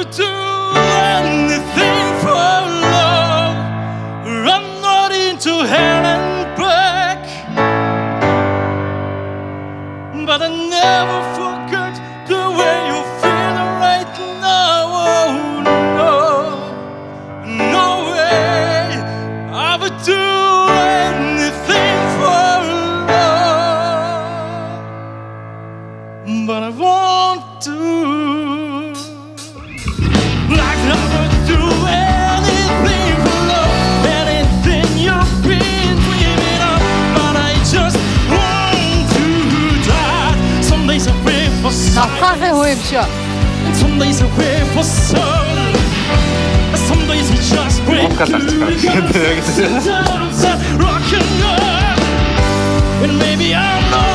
would do anything for love. Run not into hell and back. But I never forgot the way you feel right now. Oh no, no way I would do anything for love. But I want to. Like I would do anything for love, anything you've been dreaming of. But I just want to die. Some days I pray for 자, 파세 호흡쇼. some days I pray for soul. Some days I just pray 뭔가 딱 rock and roll. And maybe I'm not